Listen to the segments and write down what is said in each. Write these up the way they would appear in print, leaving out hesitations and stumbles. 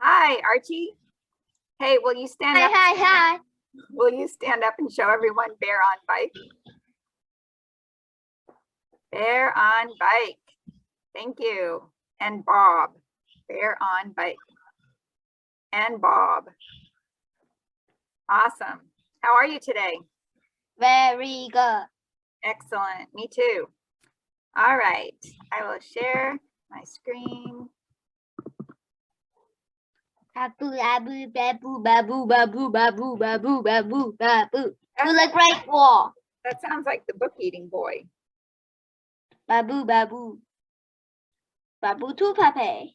Hi, Archie. Hey, will you stand up? Hi. Will you stand up and show everyone Bear on Bike? Bear on Bike. Thank you. And Bob. Bear on Bike. And Bob. Awesome. How are you today? Very good. Excellent. Me too. All right. I will share my screen. Babu, babu, babu, babu, babu, babu, babu, babu, babu. To the Great Wall. That sounds like the book eating boy. Babu, babu. Babu to Pape.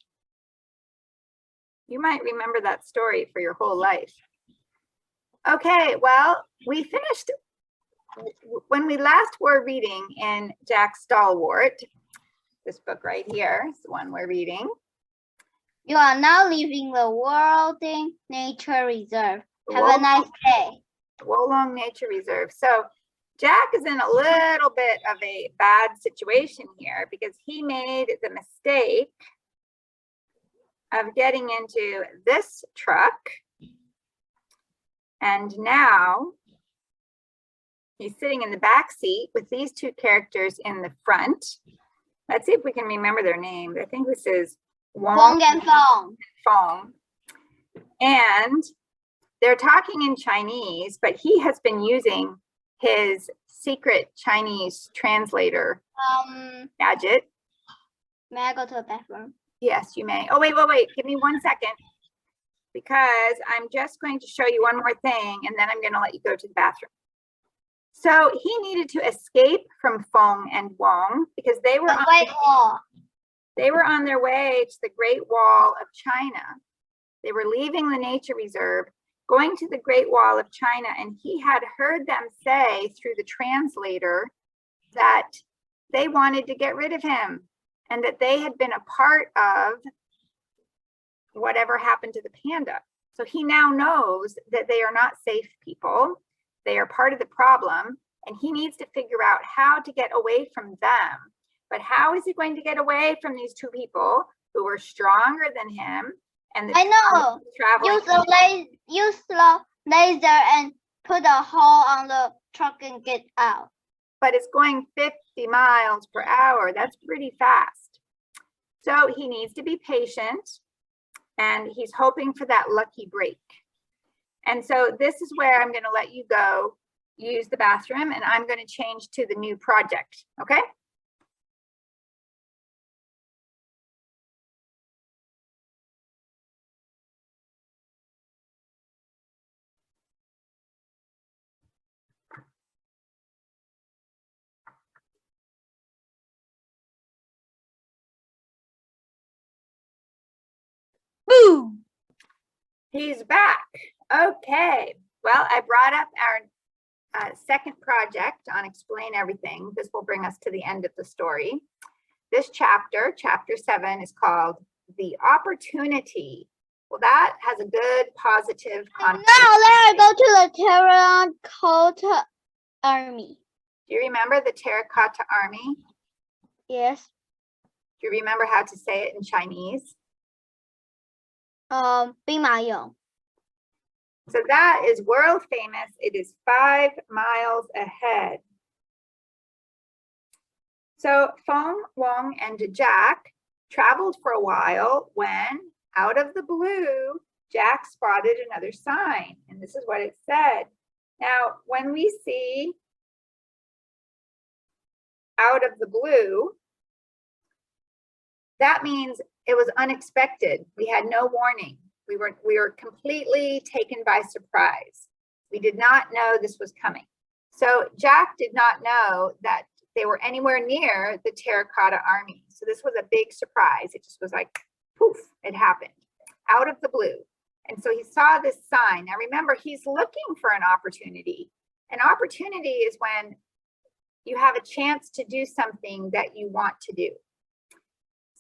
You might remember that story for your whole life. Okay, well, we finished when we last were reading in Jack Stalwart. This book right here is the one we're reading. You are now leaving the Worlding Nature Reserve. Have a nice day. Wolong Nature Reserve. So Jack is in a little bit of a bad situation here because he made the mistake of getting into this truck. And now he's sitting in the back seat with these two characters in the front. Let's see if we can remember their names. I think this is Wong and Fong. And they're talking in Chinese, but he has been using his secret Chinese translator gadget. May I go to the bathroom? Yes, you may. Oh, wait. Give me 1 second, because I'm just going to show you one more thing, and then I'm going to let you go to the bathroom. So he needed to escape from Fong and Wong because they were on their way to the Great Wall of China. They were leaving the nature reserve, going to the Great Wall of China, and he had heard them say through the translator that they wanted to get rid of him and that they had been a part of whatever happened to the panda. So he now knows that they are not safe people. They are part of the problem, and he needs to figure out how to get away from them. But how is he going to get away from these two people who are stronger than him? And I know. Use the laser and put a hole on the truck and get out. But it's going 50 miles per hour. That's pretty fast. So he needs to be patient, and he's hoping for that lucky break. And so this is where I'm going to let you go use the bathroom, and I'm going to change to the new project. Okay? Boom! He's back. Okay. Well, I brought up our second project on Explain Everything. This will bring us to the end of the story. This chapter, chapter 7, is called The Opportunity. Well, that has a good positive context. Now let's go to the Terracotta Army. Do you remember the Terracotta Army? Yes. Do you remember how to say it in Chinese? 兵马俑. So that is world famous. It is 5 miles ahead. So Fong, Wong, and Jack traveled for a while when, out of the blue, Jack spotted another sign. And this is what it said. Now, when we see out of the blue, that means it was unexpected. We had no warning. We were completely taken by surprise. We did not know this was coming. So Jack did not know that they were anywhere near the Terracotta Army. So this was a big surprise. It just was like, poof, it happened out of the blue. And so he saw this sign. Now remember, he's looking for an opportunity. An opportunity is when you have a chance to do something that you want to do.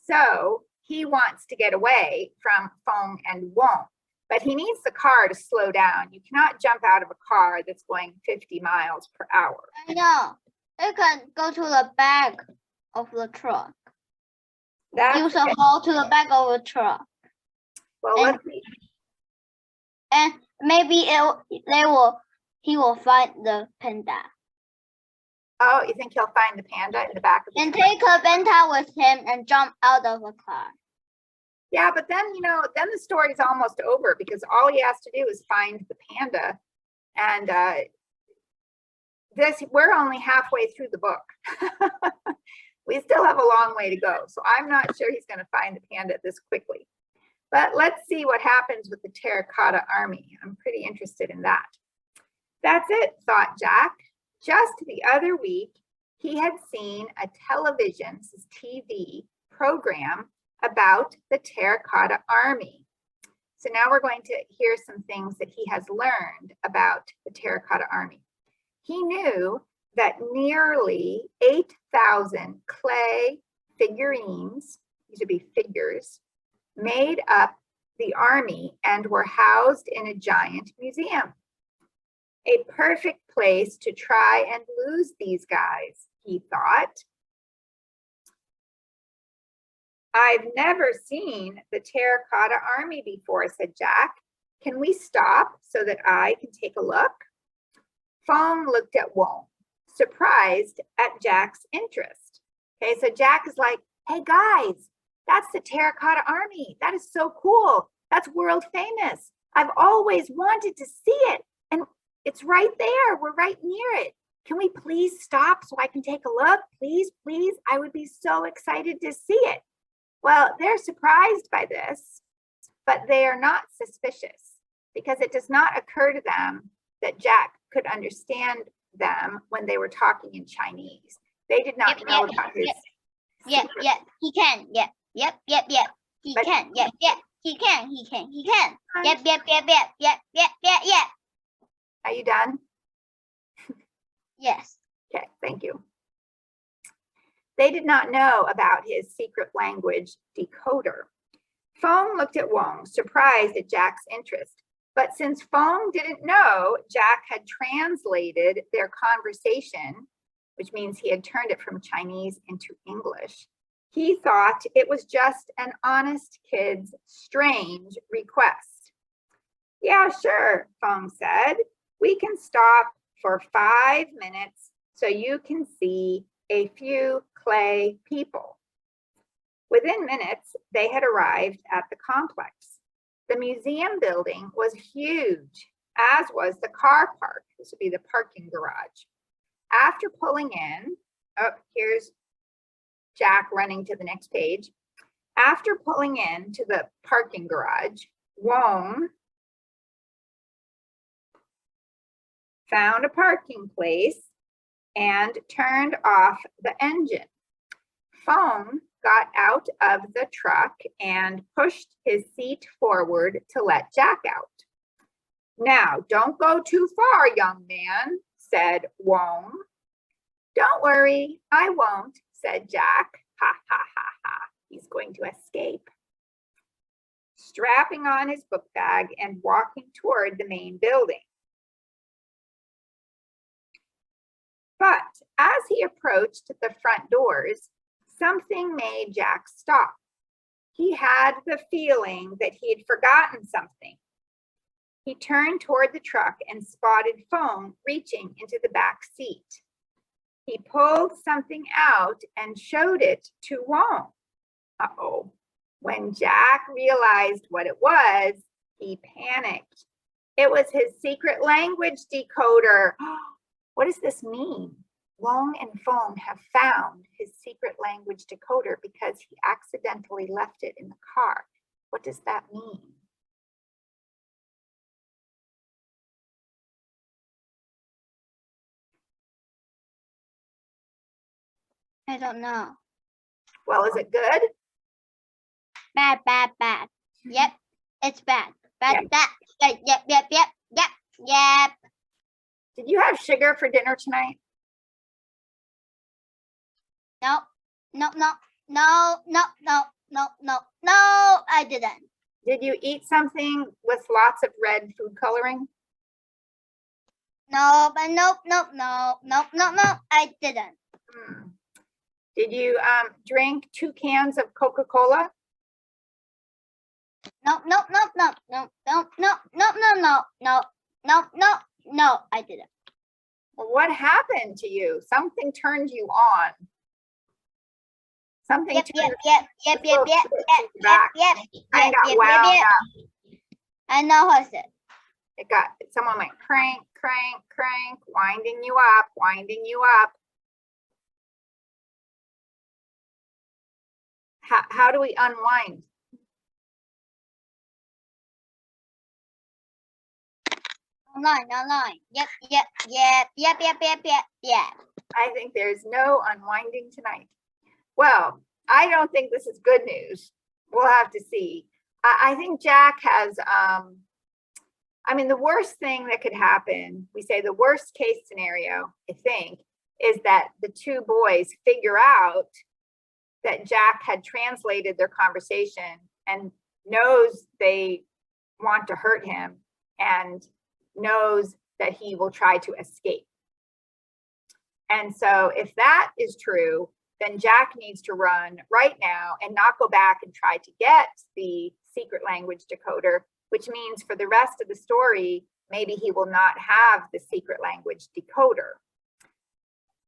So he wants to get away from Fong and Wong, but he needs the car to slow down. You cannot jump out of a car that's going 50 miles per hour. I know. They can go to the back of the truck. Use a hole to the back of the truck. Well, And- let's see. And maybe he will find the panda. Oh, you think he'll find the panda in the back of the And truck? take a panda with him and jump out of the car. Yeah, but then, then the story's almost over because all he has to do is find the panda. And we're only halfway through the book. We still have a long way to go. So I'm not sure he's going to find the panda this quickly. But let's see what happens with the Terracotta Army. I'm pretty interested in that. That's it, thought Jack. Just the other week, he had seen a television, this is TV, program about the Terracotta Army. So now we're going to hear some things that he has learned about the Terracotta Army. He knew that nearly 8,000 clay figurines, these would be figures, made up the army and were housed in a giant museum. A perfect place to try and lose these guys, he thought. I've never seen the Terracotta Army before, said Jack. Can we stop so that I can take a look? Fong looked at Wong, surprised at Jack's interest. Okay, so Jack is like, hey guys, that's the Terracotta Army. That is so cool. That's world famous. I've always wanted to see it. And it's right there. We're right near it. Can we please stop so I can take a look? Please, please. I would be so excited to see it. Well, they're surprised by this, but they are not suspicious because it does not occur to them that Jack could understand them when they were talking in Chinese. They did not know about his. He can. He can. He can. Are you done? Yes. Okay, thank you. They did not know about his secret language decoder. Fong looked at Wong, surprised at Jack's interest. But since Fong didn't know, Jack had translated their conversation, which means he had turned it from Chinese into English. He thought it was just an honest kid's strange request. Yeah, sure, Fong said. We can stop for 5 minutes so you can see a few clay people. Within minutes, they had arrived at the complex. The museum building was huge, as was the car park. This would be the parking garage. After pulling in, oh, here's Jack running to the next page. After pulling in to the parking garage, Wong found a parking place and turned off the engine. Fong got out of the truck and pushed his seat forward to let Jack out. Now, don't go too far, young man, said Wong. Don't worry, I won't, said Jack. Ha, ha, ha, ha. He's going to escape. Strapping on his book bag and walking toward the main building. But as he approached the front doors, something made Jack stop. He had the feeling that he had forgotten something. He turned toward the truck and spotted Fong reaching into the back seat. He pulled something out and showed it to Wong. Uh-oh. When Jack realized what it was, he panicked. It was his secret language decoder. What does this mean? Wong and Fong have found his secret language decoder because he accidentally left it in the car. What does that mean? I don't know. Well, is it good? Bad. Yep. It's bad. Bad. Yep. Did you have sugar for dinner tonight? No, I didn't. Did you eat something with lots of red food coloring? No, I didn't. Did you drink 2 cans of Coca-Cola? No, no, no, no, no, no, no, no, no, no, no, no, no, no, I didn't. Well, what happened to you? Something turned you on. Something Yep, turned yep, yep, yep, yep, yep, yep, yep, yep, I yep, got yep, wound yep. up. I know what's it. Someone went crank, crank, crank, winding you up, winding you up. How do we unwind? Online. Yep, yep, yep, yep, yep, yep, yep, yep. I think there's no unwinding tonight. Well, I don't think this is good news. We'll have to see. I think Jack has, I mean, the worst thing that could happen, we say the worst case scenario, I think, is that the two boys figure out that Jack had translated their conversation and knows they want to hurt him and knows that he will try to escape. And so if that is true, then Jack needs to run right now and not go back and try to get the secret language decoder, which means for the rest of the story, maybe he will not have the secret language decoder.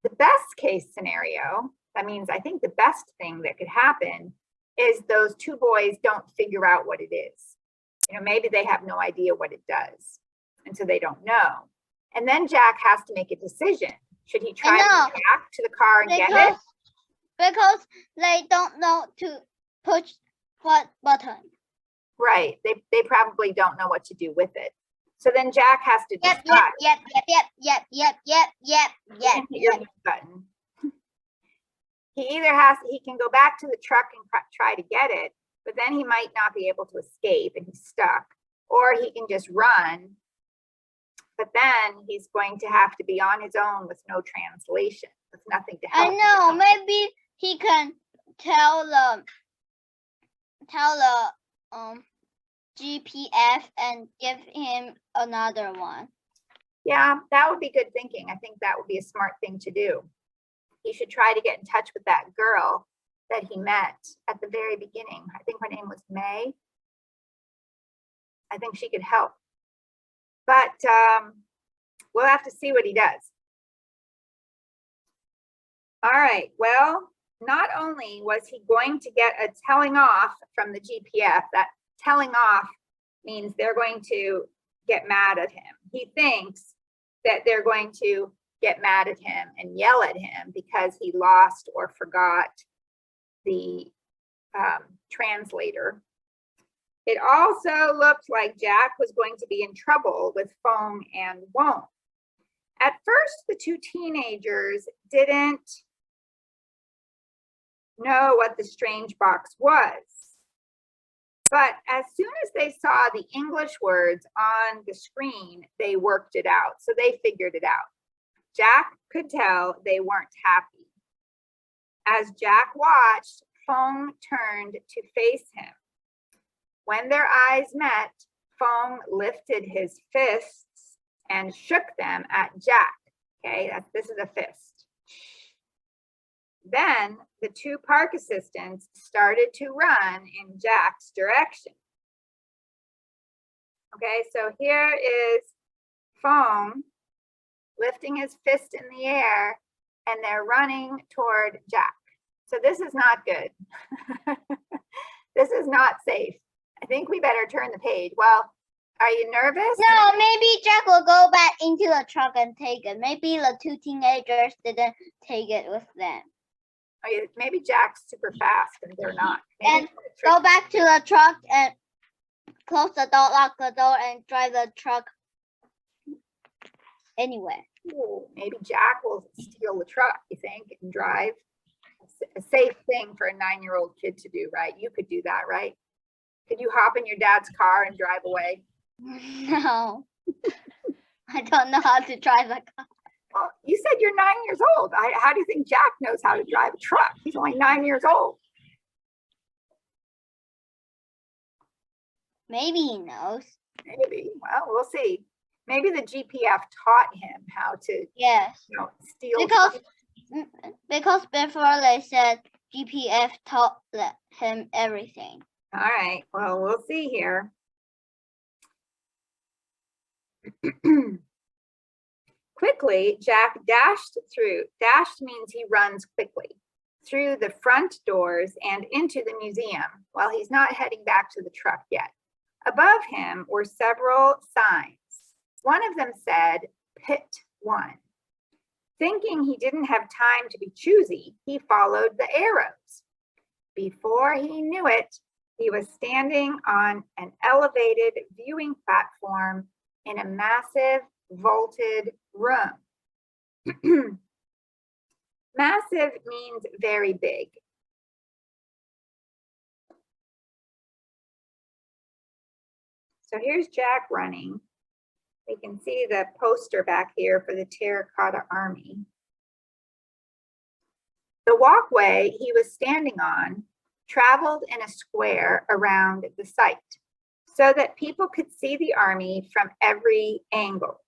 The best case scenario, that means I think the best thing that could happen is those two boys don't figure out what it is. You know, maybe they have no idea what it does. And so they don't know. And then Jack has to make a decision. Should he try to go back to the car and get it? Because they don't know to push what button. Right. They probably don't know what to do with it. So then Jack has to decide. Yep. Button. He can go back to the truck and try to get it, but then he might not be able to escape and he's stuck. Or he can just run, but then he's going to have to be on his own with no translation, with nothing to help. I know, maybe he can tell the GPS and give him another one. Yeah, that would be good thinking. I think that would be a smart thing to do. He should try to get in touch with that girl that he met at the very beginning. I think her name was May. I think she could help. But we'll have to see what he does. All right, well, not only was he going to get a telling off from the GPS, that telling off means they're going to get mad at him. He thinks that they're going to get mad at him and yell at him because he lost or forgot the translator. It also looked like Jack was going to be in trouble with Foam and Won't. At first, the two teenagers didn't know what the strange box was. But as soon as they saw the English words on the screen, they worked it out. So they figured it out. Jack could tell they weren't happy. As Jack watched, Foam turned to face him. When their eyes met, Foam lifted his fists and shook them at Jack. Okay, this is a fist. Then the two park assistants started to run in Jack's direction. Okay, so here is Foam lifting his fist in the air and they're running toward Jack. So this is not good. This is not safe. I think we better turn the page. Well, are you nervous? No, maybe Jack will go back into the truck and take it. Maybe the two teenagers didn't take it with them. Maybe Jack's super fast and they're not. And go back to the truck and close the door, lock the door, and drive the truck anywhere. Ooh, maybe Jack will steal the truck, you think, and drive. A safe thing for a 9-year-old kid to do, right? You could do that, right? Could you hop in your dad's car and drive away? No. I don't know how to drive a car. Well, you said you're 9 years old. How do you think Jack knows how to drive a truck? He's only 9 years old. Maybe he knows. Maybe. Well, we'll see. Maybe the GPF taught him how to steal. Because before they said GPF taught him everything. All right, well, we'll see here. Quickly, Jack dashed through. Dashed means he runs quickly through the front doors and into the museum while he's not heading back to the truck yet. Above him were several signs. One of them said, Pit 1. Thinking he didn't have time to be choosy, he followed the arrows. Before he knew it, he was standing on an elevated viewing platform in a massive vaulted room. Massive means very big. So here's Jack running. We can see the poster back here for the Terracotta Army. The walkway he was standing on traveled in a square around the site so that people could see the army from every angle.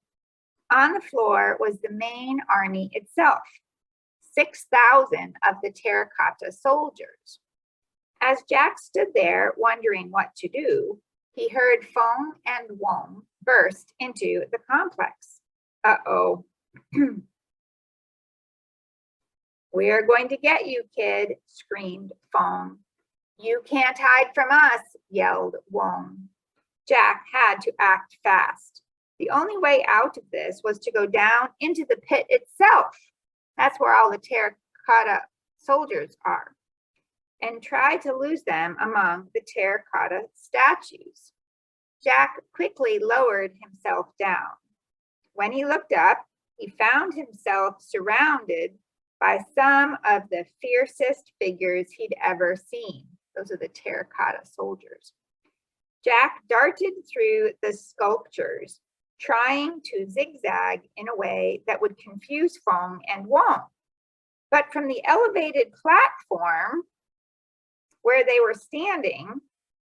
On the floor was the main army itself, 6,000 of the terracotta soldiers. As Jack stood there wondering what to do, he heard Fong and Wong burst into the complex. Uh-oh. We are going to get you, kid, screamed Fong. You can't hide from us, yelled Wong. Jack had to act fast. The only way out of this was to go down into the pit itself. That's where all the terracotta soldiers are, and try to lose them among the terracotta statues. Jack quickly lowered himself down. When he looked up, he found himself surrounded by some of the fiercest figures he'd ever seen. Those are the terracotta soldiers. Jack darted through the sculptures, trying to zigzag in a way that would confuse Fong and Wong. But from the elevated platform where they were standing,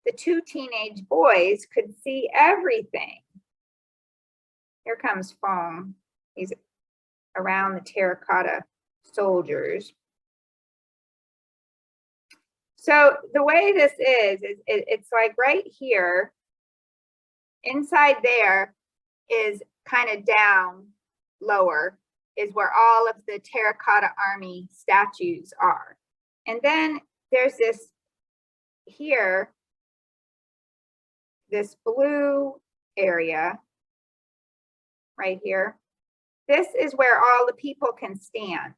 the two teenage boys could see everything. Here comes Fong. He's around the terracotta soldiers. So the way this is it's like right here, inside there is kind of down lower is where all of the Terracotta Army statues are. And then there's this here, this blue area right here. This is where all the people can stand.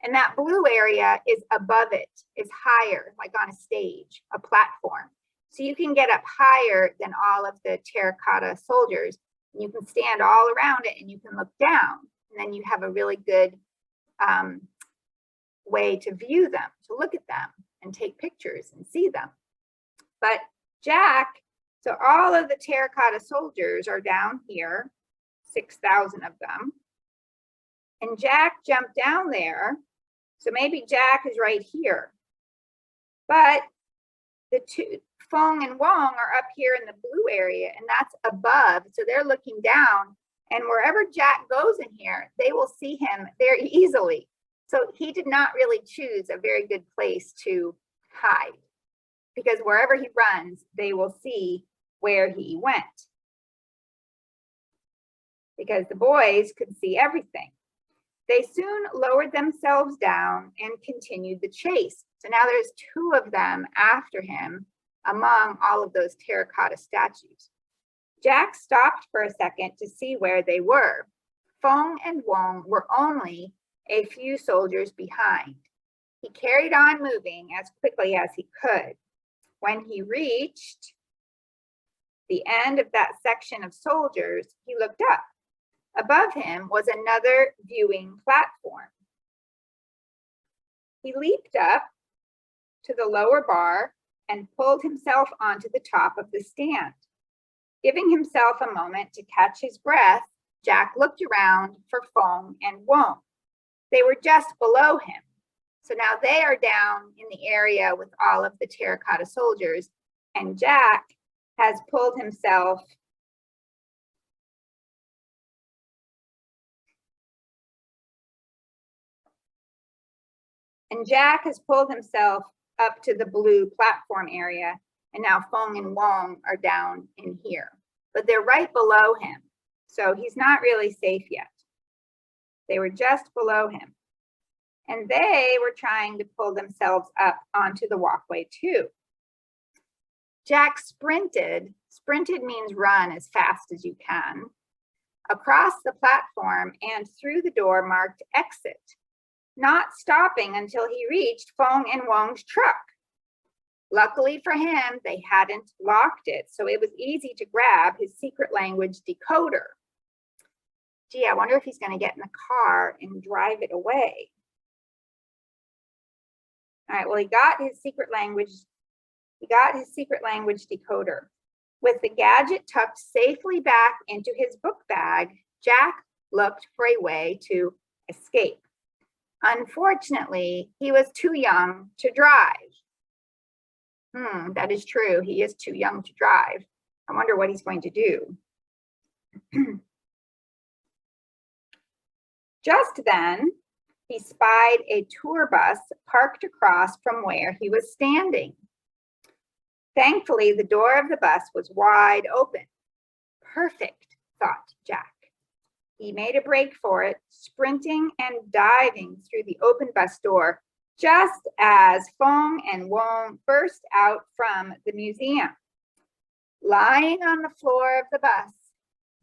And that blue area is above it, is higher, like on a stage, a platform. So you can get up higher than all of the terracotta soldiers. And you can stand all around it and you can look down. And then you have a really good way to view them, to look at them and take pictures and see them. But Jack, so all of the terracotta soldiers are down here, 6,000 of them. And Jack jumped down there. So maybe Jack is right here. But the two, Fong and Wong, are up here in the blue area, and that's above. So they're looking down, and wherever Jack goes in here, they will see him very easily. So he did not really choose a very good place to hide, because wherever he runs, they will see where he went. Because the boys could see everything. They soon lowered themselves down and continued the chase. So now there's two of them after him among all of those terracotta statues. Jack stopped for a second to see where they were. Fong and Wong were only a few soldiers behind. He carried on moving as quickly as he could. When he reached the end of that section of soldiers, he looked up. Above him was another viewing platform. He leaped up to the lower bar and pulled himself onto the top of the stand. Giving himself a moment to catch his breath, Jack looked around for Fong and Wong. They were just below him. So now they are down in the area with all of the terracotta soldiers, and Jack has pulled himself up to the blue platform area, and now Feng and Wong are down in here. But they're right below him, so he's not really safe yet. They were just below him. And they were trying to pull themselves up onto the walkway too. Jack sprinted. Sprinted means run as fast as you can, across the platform and through the door marked exit, not stopping until he reached Feng and Wong's truck. Luckily for him, they hadn't locked it, so it was easy to grab his secret language decoder. Gee, I wonder if he's going to get in the car and drive it away. All right, well, he got his secret language decoder. With the gadget tucked safely back into his book bag, Jack looked for a way to escape. Unfortunately, he was too young to drive. That is true. He is too young to drive. I wonder what he's going to do. Just then, he spied a tour bus parked across from where he was standing. Thankfully, the door of the bus was wide open. Perfect, thought Jack. He made a break for it, sprinting and diving through the open bus door, just as Feng and Wong burst out from the museum. Lying on the floor of the bus,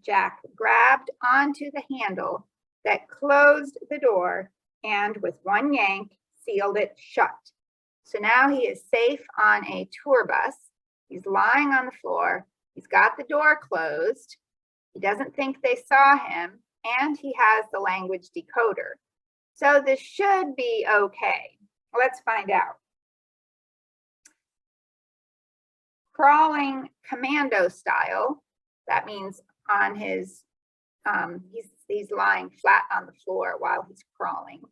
Jack grabbed onto the handle that closed the door and with one yank sealed it shut. So now he is safe on a tour bus. He's lying on the floor. He's got the door closed. He doesn't think they saw him, and he has the language decoder. So this should be okay. Let's find out. Crawling commando style, that means on his, he's lying flat on the floor while he's crawling.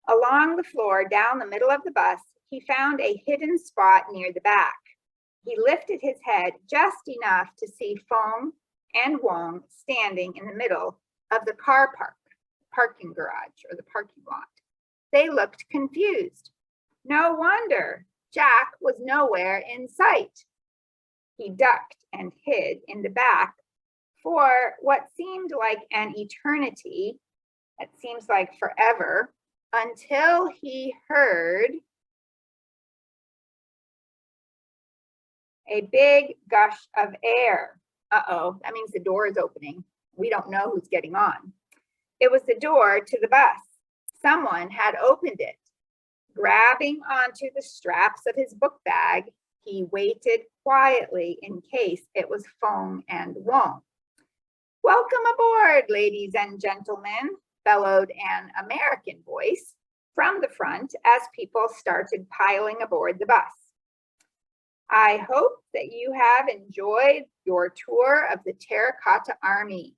Along the floor, down the middle of the bus, he found a hidden spot near the back. He lifted his head just enough to see Feng and Wong standing in the middle of the parking garage or the parking lot. They looked confused. No wonder Jack was nowhere in sight. He ducked and hid in the back for what seemed like an eternity. It seems like forever, until he heard a big gush of air. Uh-oh, that means the door is opening. We don't know who's getting on. It was the door to the bus. Someone had opened it. Grabbing onto the straps of his book bag, he waited quietly in case it was Feng and Wong. "Welcome aboard, ladies and gentlemen," bellowed an American voice from the front as people started piling aboard the bus. "I hope that you have enjoyed your tour of the Terracotta Army.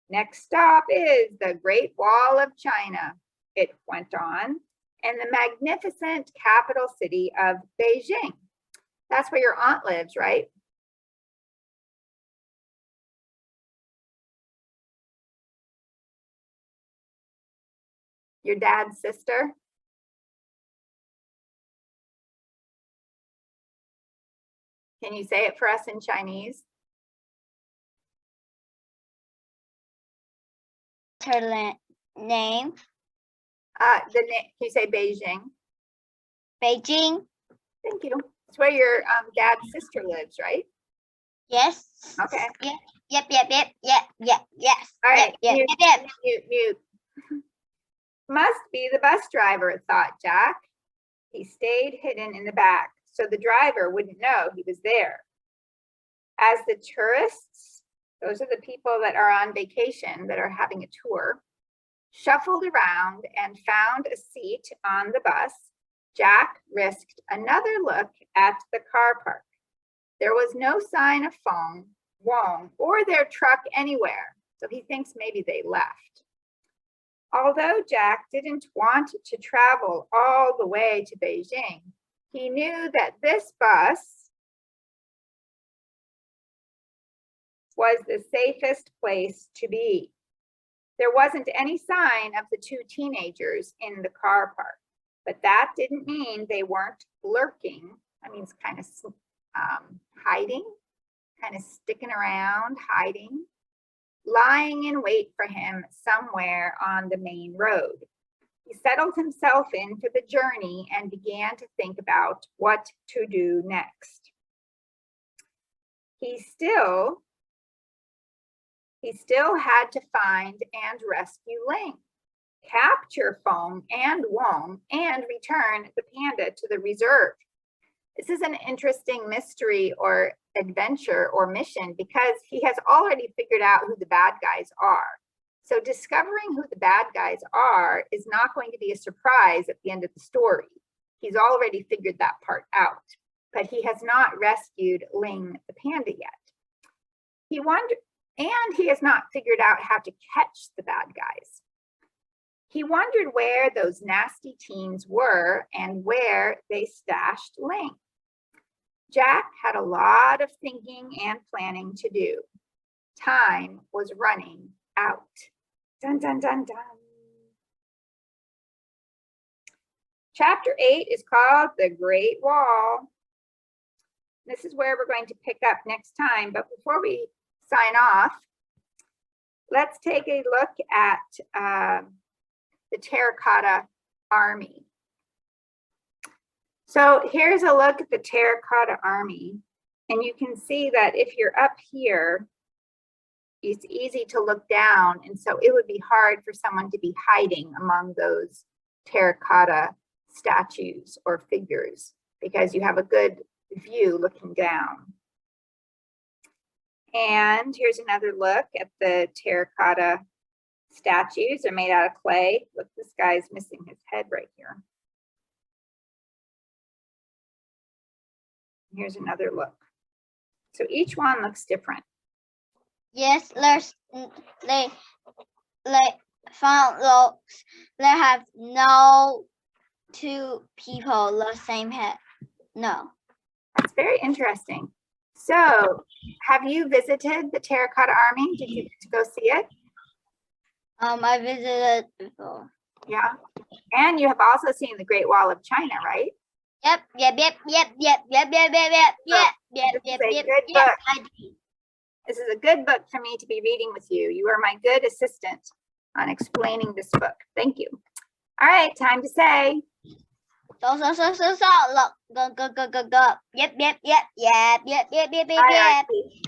Next stop is the Great Wall of China," it went on, "and the magnificent capital city of Beijing." That's where your aunt lives, right? Your dad's sister? Can you say it for us in Chinese? Her name? Can you say Beijing? Beijing. Thank you. It's where your dad's sister lives, right? Yes. Okay. Yep. Yes. All right. Yep. Mute. Must be the bus driver, thought Jack. He stayed hidden in the back so the driver wouldn't know he was there. As the tourists, those are the people that are on vacation, that are having a tour, shuffled around and found a seat on the bus, Jack risked another look at the car park. There was no sign of Feng, Wong, or their truck anywhere, so he thinks maybe they left. Although Jack didn't want to travel all the way to Beijing, he knew that this bus was the safest place to be. There wasn't any sign of the two teenagers in the car park. but that didn't mean they weren't lurking. That means kind of hiding, kind of sticking around, hiding, lying in wait for him somewhere on the main road. He settled himself in for the journey and began to think about what to do next. He still had to find and rescue Ling, capture Feng and Wong, and return the panda to the reserve. This is an interesting mystery or adventure or mission because he has already figured out who the bad guys are. So discovering who the bad guys are is not going to be a surprise at the end of the story. He's already figured that part out, but he has not rescued Ling the panda yet. He has not figured out how to catch the bad guys. He wondered where those nasty teens were and where they stashed Ling. Jack had a lot of thinking and planning to do. Time was running out. Dun, dun, dun, dun. Chapter 8 is called The Great Wall. This is where we're going to pick up next time, but before we sign off, let's take a look at the Terracotta Army. So here's a look at the Terracotta Army, and you can see that if you're up here, it's easy to look down, and so it would be hard for someone to be hiding among those terracotta statues or figures because you have a good view looking down. And here's another look at the terracotta statues. They're made out of clay. Look, this guy's missing his head right here. Here's another look. So each one looks different. Yes, they found looks. They have no two people the same head. No. That's very interesting. So have you visited the Terracotta Army? Did you get to go see it? I visited before. Yeah. And you have also seen the Great Wall of China, right? Yep. This is a good book for me to be reading with you. You are my good assistant on explaining this book. Thank you. All right, time to say. So, look, go. Yep. Bye, Archie.